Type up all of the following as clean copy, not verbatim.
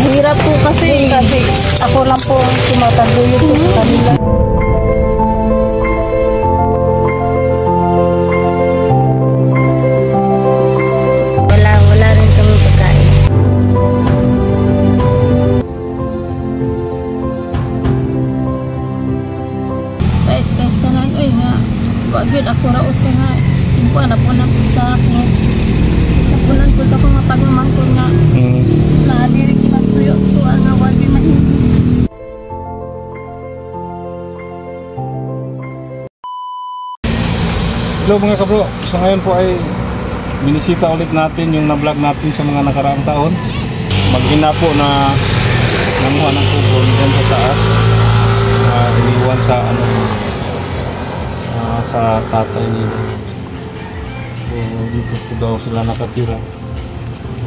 Mahirap po kasi ako lang po ang tumataguyod po sa kanila. Wala rin kami pagkain. Kahit tanan, oy nga, wag yun ako rausa nga. Yung po, napunan po sa ako. Napunan po sa akong pagmamangkon nga. Nadiri kinatuyo ko nga wag yun mahindi. Hello mga kabro, so ngayon po ay binisita ulit natin yung na-vlog natin sa mga nakaraang taon. Mag-ina po na nanguha ng kubon dyan sa taas, iniwan sa sa tatay nila. So dito po daw sila nakatira,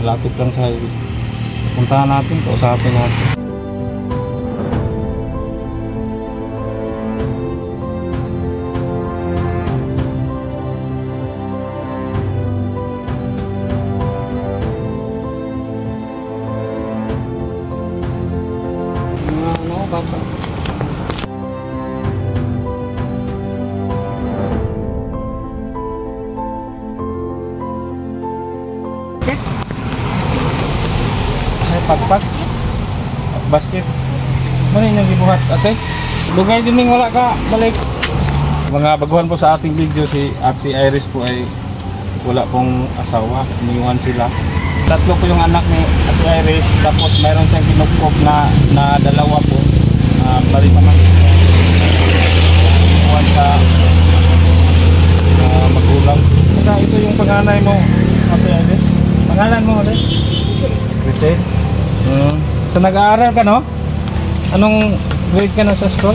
malapit lang sa highway. Puntahan natin, kausapin natin. Bata. Okay. May pagpag basket. Ano yung gibuhat ate? Dugay din wala ka balik. Mga baguhan po sa ating video, si Ate Iris po ay wala pong asawa, iniwan sila. Tatlo po yung anak ni Ate Iris, tapos mayroon siyang kinukop na dalawa po. Balik naman iwan sa magulang. Saka ito yung panganay mo, Ate Iris. Pangalan mo ulit? Giselle. So nag-aaral ka, no? Anong grade ka na sa school?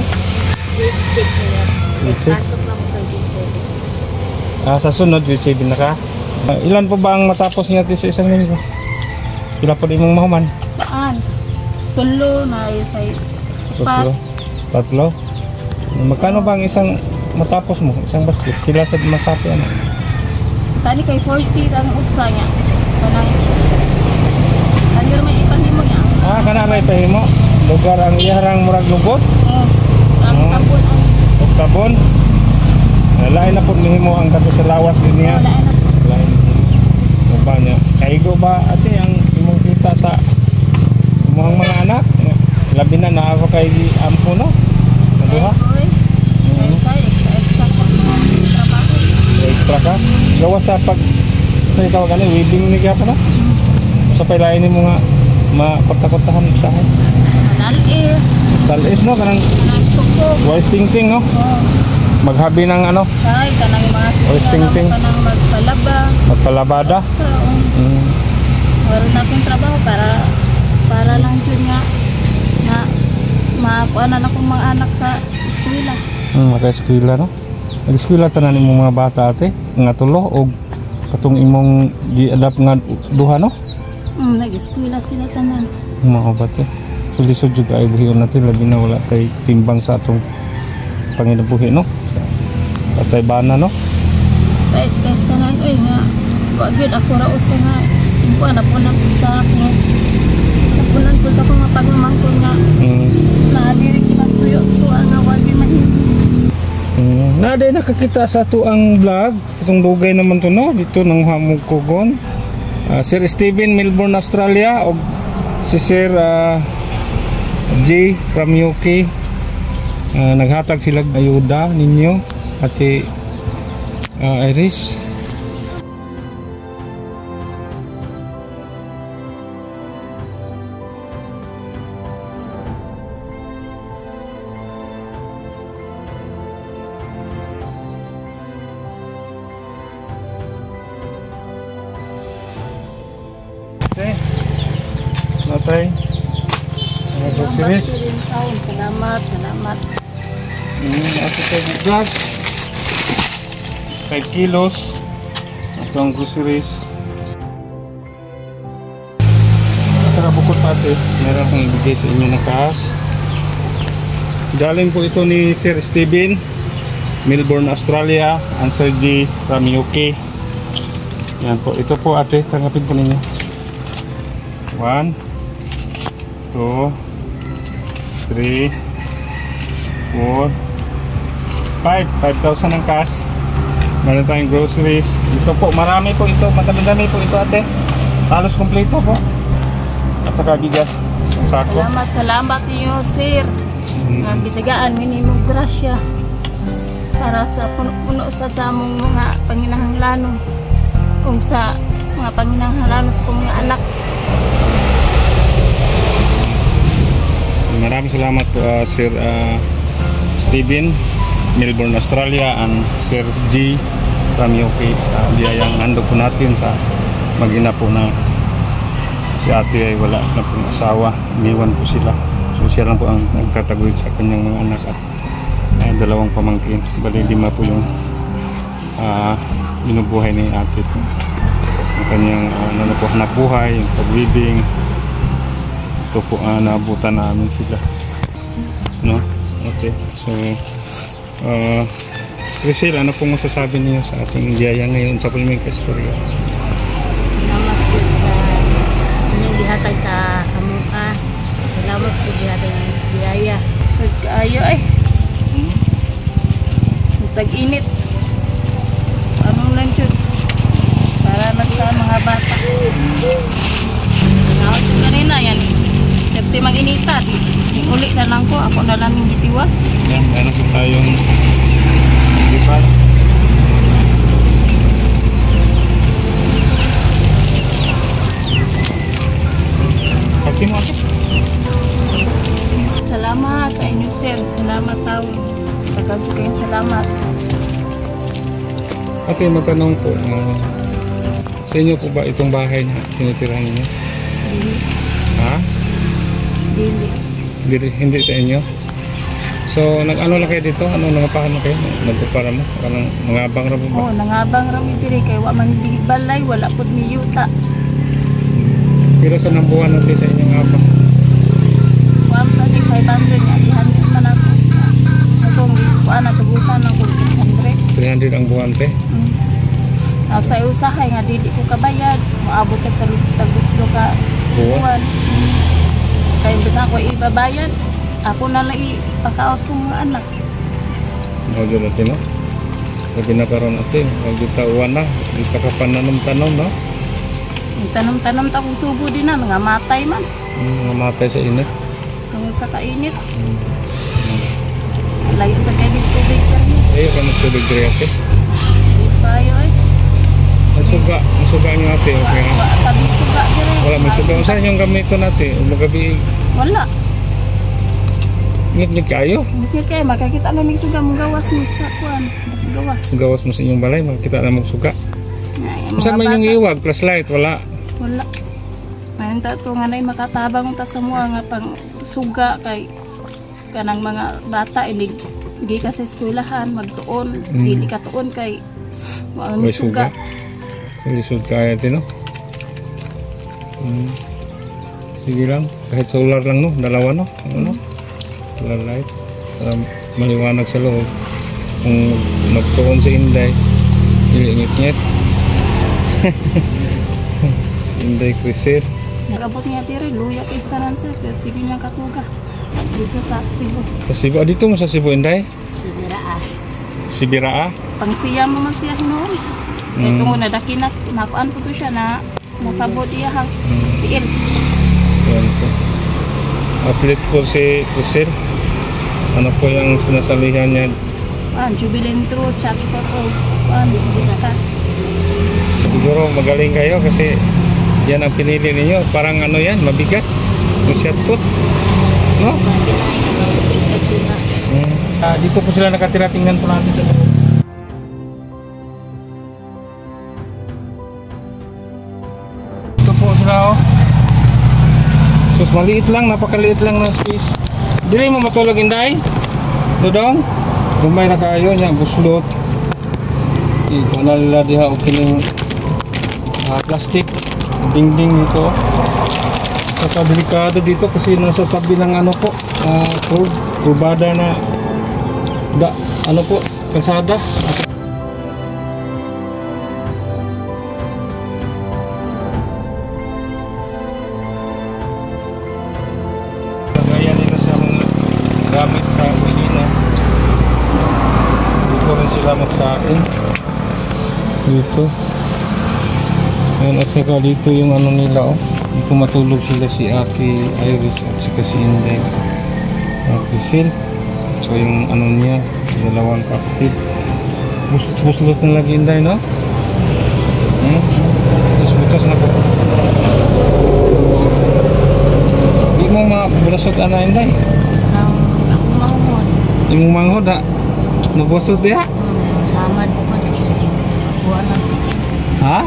Grade 6 na. Pasok na mo kay grade 7. Sa sunod, grade 7 na ka? Ilan po ba ang matapos niya sa isang linggo? Kila po din mong mahuman? Paan? Tulo na isay. Tatlo? Magkano ba ang isang matapos mo? Isang basket? Kila sa masapi ano? Tani kay 40 ang usa niya. Kanang kanir may ipahimo niya. Kana may ipahimo? Lugar ang iharang murag lubot? Ang tabon ang tabon? Lain na po nihimo ang kato sa lawas niya. Lain na ba niya? Kaigo ba ate ang imong kita sa imong mga anak? Labi na ako kay ampo no? Naduha? Extra ko sa trabaho. Extra ka? Gawa sa pag sa ikaw gani, weaving ni kaya pa na? Sa pailain mo nga mapagtakotahan sa akin? Talis no? Kanang wise ting no? Maghabi ng ano? Ay, kanang mga wise ting kanang magpalabada? Meron na akong trabaho para lang yun nga na makuanan akong mga anak sa eskwela. Maka-eskwela no? Nag-eskwela tanan imong mga bata ate? Nga tulo o katong imong gi-adapt nga duha no? Nag-eskwela sila tanan. Mga bata. So lisod juga ay buhion natin, labi na wala tay timbang sa atong panginabuhi no? Atay bana no? Kahit tanan, oy nga, wag yun ako rausa nga. Yung po, napunan po sa ako. Napunan po sa akong pagmamangkon nga. Nadiri kinatuyo ko nga wag yun mahindi. Naday nakakita sa ato ang vlog. Itong dugay naman to no? Dito nang hamog kugon. Sir Steven, Melbourne, Australia. O si Sir J from UK. Naghatag sila ayuda ninyo. Ate Iris. Natay. Groceries. Salamat. Ito tayo gas. 5 kilos. Ito ang groceries. Saka bukod pati, meron akong ibigay sa inyo na cash. Galing po ito ni Sir Steven, Melbourne, Australia. Ang Sir G from UK. Yan po, ito po ate, tanggapin po ninyo. 1 2, 3, 4, 5,000 ang cash. Meron tayong groceries. Ito po, marami po ito. Madami po ito ate. Halos kompleto po. At saka bigas. Ang sako. Salamat niyo, sir. Bitagaan minimum grasya para sa puno sa among mga panginahanglanon o sa mga panginahanglanon sa mga anak. Maraming salamat po Sir Steven, Melbourne, Australia, and Sir G from UK sa biyayang handog po natin sa mag-ina po na si ate ay wala na pong asawa, iniwan po sila. So siya lang po ang nagtataguyod sa kanyang mga anak at dalawang pamangkin. Bali 5 po yung binubuhay ni ate po. Ang kanyang hanap buhay, yung pag-reading. Ito po naabutan namin sila. No? Okay. So Rizal, ano pong masasabi niyo sa ating biyaya ngayon sa Pulming Kastorya? Salamat po sa inyong dihatag sa kamuka. Salamat po dihatag ng biyaya. Sag-ayo ay. Sag-init. Anong lang yun? Para lang sa mga bata. Nakawag ko kanina yan. Siyempre mag-inita. Uli na lang ko. Ako na lang yung gitiwas. Yan, ano po tayong lipat. Pati mo ako. Salamat sa inyo, sir. Salamat tao. Tagal ko kayong salamat. Ate, matanong po, sa inyo po ba itong bahay na tinitirahan niyo? Dili. Ha? Dili. Hindi sa inyo? So, nag-ano lang kayo dito? Ano, nangapahan na kayo? Nagpapara mo? Parang nangabang ra mo ba? Oo, nangabang rami diri kay wa man di balay, wala pud mi yuta. Pero sa nambuhan natin sa inyong abang? Wa man di 500 nga dihan man ako. Atong kuan na tugutan ng 300. 300 ang buwan, te? Sa usahay nga dili ko kabayad, moabot sa tagutlo ka buwan. Kaya bisa ko ibabayad, ako na lang ipakaos kong mga anak. Mga natin, no? Sabi na karoon natin, huwag dito uwan na, dito ka pananom-tanom, no? Tanom-tanom ta kung subo din na, mga matay man. Mga matay sa init. Kung sa kainit. Layo sa kayo tubig ka rin. Ayaw ka nagtubig diri ate. Tayo ay. Masuga niyo ate, okay na? Sabi suga diri. Wala, may suga. Saan yung gamito natin? Magabi, Wala. ngit-ngit kayo? Ngit kayo, makakita na may suga mong gawas ni sa kuan. Das gawas. Gawas mo sa inyong balay, makikita na mong suga. Saan man yung iwag, flashlight, wala. Wala. Mayroon ta ito nga na makatabang ta sa mga nga pang suga kay kanang mga bata hindi ka sa eskwelahan magtuon dili ka tuon kay may suga. Lisod kaya ito, no? Sige lang, kahit solar lang, no? Dalawa, no? Ano? Solar light. Para maliwanag sa loob. Kung magtuon si Inday, ngit-ngit. Si Inday Crisel. Nagabot niya diri luya kay istanan siya pero tigil niya katuga dito sa Cebu. Sa Cebu, dito mo sa Cebu, Inday? Sibiraa. Sibiraa? Pangsiya mo man siya noon. Kaya tungod na dakinas nakuan po to siya na nasabot iya hang tiil. Yan po. Athlete po si Crisel. Ano po yung sinasalihan niya? Jubilentro, Chucky Pato, discuss. Siguro magaling kayo kasi yan ang pinili ninyo. Parang ano yan, mabigat. Yung shot put. No? Dito po sila nakatira. Tingnan po natin sa loob. Ito po sila, oh. So maliit lang, napakaliit lang na space. Dili mo matulog, Inday? Dodong? Lumay na kayo niya, buslot. Ikaw na nila diha o kining plastic dingding dito. Saka delikado dito kasi nasa tabi ng ano po, kurbada na ano po, kalsada. gamit sa kusina. Dito rin sila magsain. Dito. Ayan, at saka dito yung ano nila, oh. Dito matulog sila si Ate Iris at saka si Inday. Ate Sil. So yung ano niya, dalawang kapatid. Buslot na lagi, Inday, no? Butas na po. Di mo mabulasot ana, Inday? Ako mahumod. Imong manghod ha? Nabusot diha? Samad po. Buwan ng tikin. Ha?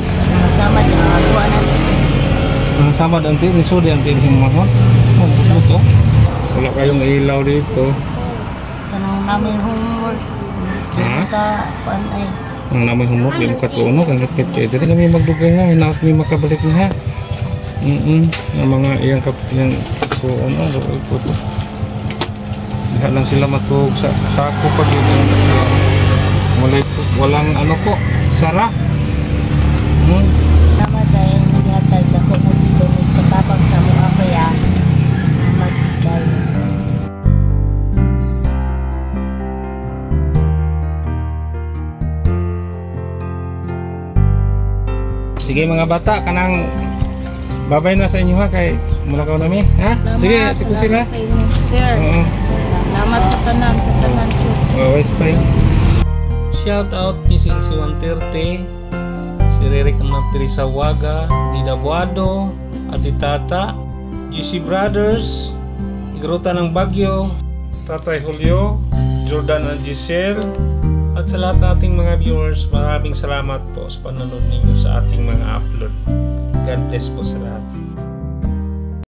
Samad, buwan ng tikin. Ang samad ang tikin, sudi ang tikin sa manghod? Oh, buslot oh. Wala kayong ilaw dito. Tanong namin homework. Ha? Kuan ay. Ang namin humok, yung katunog, ang lakit kayo. Dali kami magdugay nga, hinaot kami makabalik nga. Ang mga iyang so ano, ito. Diha lang sila matug sa sako pag yun. Walang ano ko, sara. Nama saya naghatag ako mo dito katabang sa mga kaya magkikay. Sige mga bata, kanang babay na sa inyo ha, kay mulakaw nami, ha? Sige, ati ko sila. Sa inyo, sir. Oo. Salamat sa tanan po. Always fine. Shout out Missing si 130, si Ririk Martirisa Waga, Nida Buado, Ati Tata, GC Brothers, Igruta ng Bagyo, Tatay Julio, Jordan and Giselle, at sa lahat ng ating mga viewers, maraming salamat po sa panonood ninyo sa ating mga upload. God bless po sa lahat.